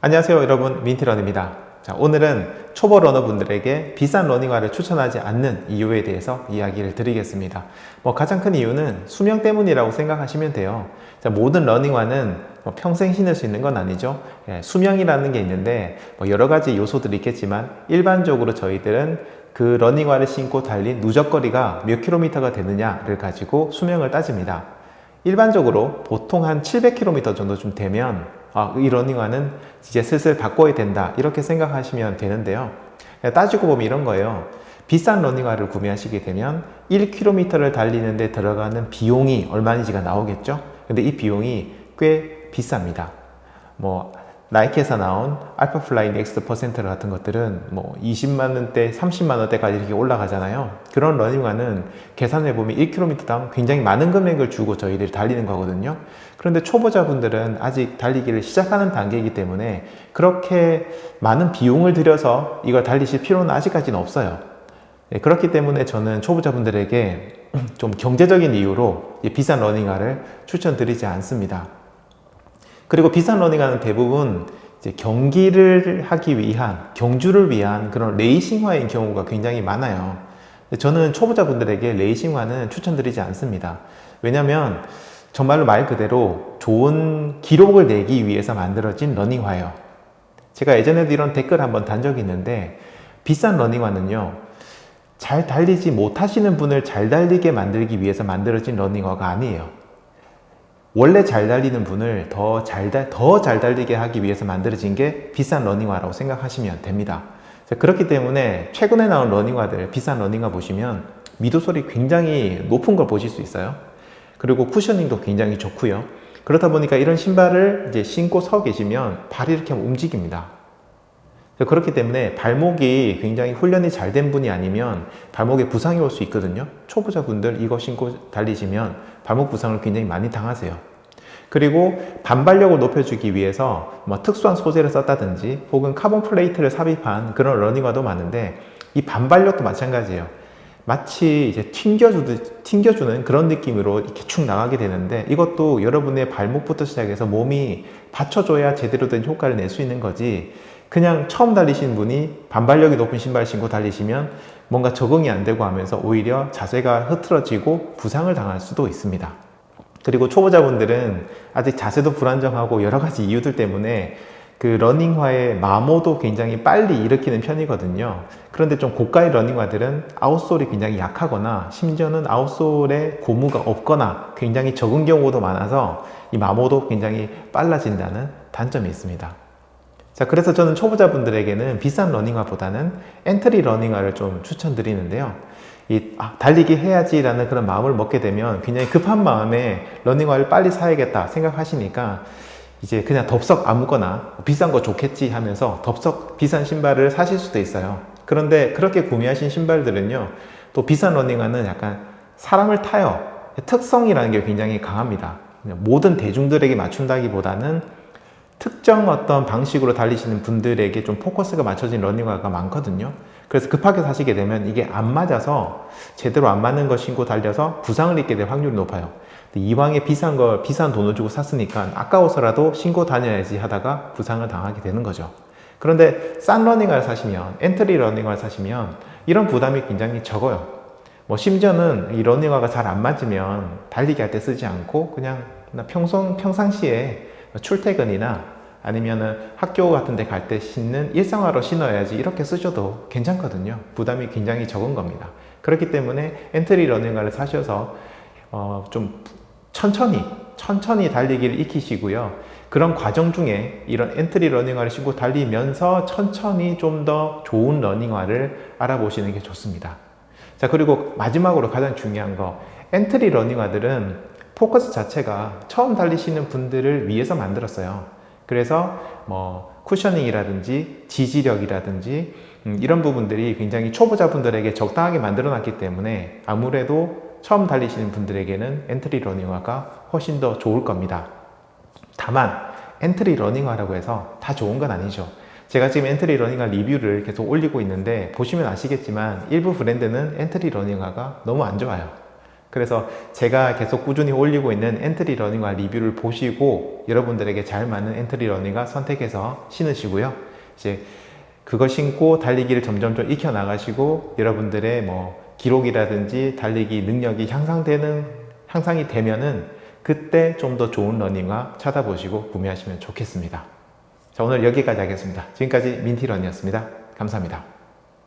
안녕하세요 여러분, 민트런입니다. 자, 오늘은 초보 러너분들에게 비싼 러닝화를 추천하지 않는 이유에 대해서 이야기를 드리겠습니다. 가장 큰 이유는 수명 때문이라고 생각하시면 돼요. 자, 모든 러닝화는 평생 신을 수 있는 건 아니죠. 수명이라는 게 있는데 여러 가지 요소들이 있겠지만 일반적으로 저희들은 그 러닝화를 신고 달린 누적거리가 몇 킬로미터가 되느냐를 가지고 수명을 따집니다. 일반적으로 보통 한 700km 정도쯤 되면 이 러닝화는 이제 슬슬 바꿔야 된다 이렇게 생각하시면 되는데요. 따지고 보면 이런 거예요. 비싼 러닝화를 구매하시게 되면 1km를 달리는데 들어가는 비용이 얼마인지가 나오겠죠. 근데 이 비용이 꽤 비쌉니다. 나이키에서 나온 알파플라이 넥스트 퍼센트 같은 것들은 20만원대, 30만원대까지 이렇게 올라가잖아요. 그런 러닝화는 계산해보면 1km당 굉장히 많은 금액을 주고 저희들이 달리는 거거든요. 그런데 초보자분들은 아직 달리기를 시작하는 단계이기 때문에 그렇게 많은 비용을 들여서 이걸 달리실 필요는 아직까지는 없어요. 그렇기 때문에 저는 초보자분들에게 좀 경제적인 이유로 비싼 러닝화를 추천드리지 않습니다. 그리고 비싼 러닝화는 대부분 이제 경기를 하기 위한, 경주를 위한 그런 레이싱화인 경우가 굉장히 많아요. 저는 초보자분들에게 레이싱화는 추천드리지 않습니다. 왜냐면 정말로 말 그대로 좋은 기록을 내기 위해서 만들어진 러닝화예요. 제가 예전에도 이런 댓글 한번 단 적이 있는데, 비싼 러닝화는요, 잘 달리지 못하시는 분을 잘 달리게 만들기 위해서 만들어진 러닝화가 아니에요. 원래 잘 달리는 분을 더 잘 달리게 하기 위해서 만들어진 게 비싼 러닝화라고 생각하시면 됩니다. 그렇기 때문에 최근에 나온 러닝화들, 비싼 러닝화 보시면 미도솔이 굉장히 높은 걸 보실 수 있어요. 그리고 쿠셔닝도 굉장히 좋고요. 그렇다 보니까 이런 신발을 이제 신고 서 계시면 발이 이렇게 움직입니다. 그렇기 때문에 발목이 굉장히 훈련이 잘 된 분이 아니면 발목에 부상이 올 수 있거든요. 초보자분들 이거 신고 달리시면 발목 부상을 굉장히 많이 당하세요. 그리고 반발력을 높여주기 위해서 특수한 소재를 썼다든지 혹은 카본 플레이트를 삽입한 그런 러닝화도 많은데, 이 반발력도 마찬가지예요. 마치 이제 튕겨주는 그런 느낌으로 이렇게 축 나가게 되는데, 이것도 여러분의 발목부터 시작해서 몸이 받쳐줘야 제대로 된 효과를 낼 수 있는 거지, 그냥 처음 달리시는 분이 반발력이 높은 신발 신고 달리시면 뭔가 적응이 안 되고 하면서 오히려 자세가 흐트러지고 부상을 당할 수도 있습니다. 그리고 초보자분들은 아직 자세도 불안정하고 여러 가지 이유들 때문에 그 러닝화의 마모도 굉장히 빨리 일으키는 편이거든요. 그런데 좀 고가의 러닝화들은 아웃솔이 굉장히 약하거나 심지어는 아웃솔에 고무가 없거나 굉장히 적은 경우도 많아서 이 마모도 굉장히 빨라진다는 단점이 있습니다. 자, 그래서 저는 초보자분들에게는 비싼 러닝화보다는 엔트리 러닝화를 좀 추천드리는데요. 달리기 해야지 라는 그런 마음을 먹게 되면 굉장히 급한 마음에 러닝화를 빨리 사야겠다 생각하시니까 이제 그냥 덥석 아무거나 비싼 거 좋겠지 하면서 덥석 비싼 신발을 사실 수도 있어요. 그런데 그렇게 구매하신 신발들은요, 또 비싼 러닝화는 약간 사람을 타요. 특성이라는 게 굉장히 강합니다. 모든 대중들에게 맞춘다기보다는 특정 어떤 방식으로 달리시는 분들에게 좀 포커스가 맞춰진 러닝화가 많거든요. 그래서 급하게 사시게 되면 이게 안 맞아서 제대로 안 맞는 거 신고 달려서 부상을 입게 될 확률이 높아요. 이왕에 비싼 돈을 주고 샀으니까 아까워서라도 신고 다녀야지 하다가 부상을 당하게 되는 거죠. 그런데 싼 러닝화를 사시면, 엔트리 러닝화를 사시면 이런 부담이 굉장히 적어요. 심지어는 이 러닝화가 잘 안 맞으면 달리기 할 때 쓰지 않고 그냥 평상시에 출퇴근이나 아니면은 학교 같은 데 갈 때 신는 일상화로 신어야지 이렇게 쓰셔도 괜찮거든요. 부담이 굉장히 적은 겁니다. 그렇기 때문에 엔트리 러닝화를 사셔서 좀 천천히 달리기를 익히시고요. 그런 과정 중에 이런 엔트리 러닝화를 신고 달리면서 천천히 좀 더 좋은 러닝화를 알아보시는 게 좋습니다. 자, 그리고 마지막으로 가장 중요한 거, 엔트리 러닝화들은 포커스 자체가 처음 달리시는 분들을 위해서 만들었어요. 그래서 쿠셔닝이라든지 지지력이라든지 이런 부분들이 굉장히 초보자분들에게 적당하게 만들어 놨기 때문에 아무래도 처음 달리시는 분들에게는 엔트리 러닝화가 훨씬 더 좋을 겁니다. 다만 엔트리 러닝화라고 해서 다 좋은 건 아니죠. 제가 지금 엔트리 러닝화 리뷰를 계속 올리고 있는데 보시면 아시겠지만 일부 브랜드는 엔트리 러닝화가 너무 안 좋아요. 그래서 제가 계속 꾸준히 올리고 있는 엔트리 러닝화 리뷰를 보시고 여러분들에게 잘 맞는 엔트리 러닝화 선택해서 신으시고요. 이제 그거 신고 달리기를 점점 좀 익혀 나가시고 여러분들의 뭐 기록이라든지 달리기 능력이 향상이 되면은 그때 좀 더 좋은 러닝화 찾아보시고 구매하시면 좋겠습니다. 자, 오늘 여기까지 하겠습니다. 지금까지 민티런이었습니다. 감사합니다.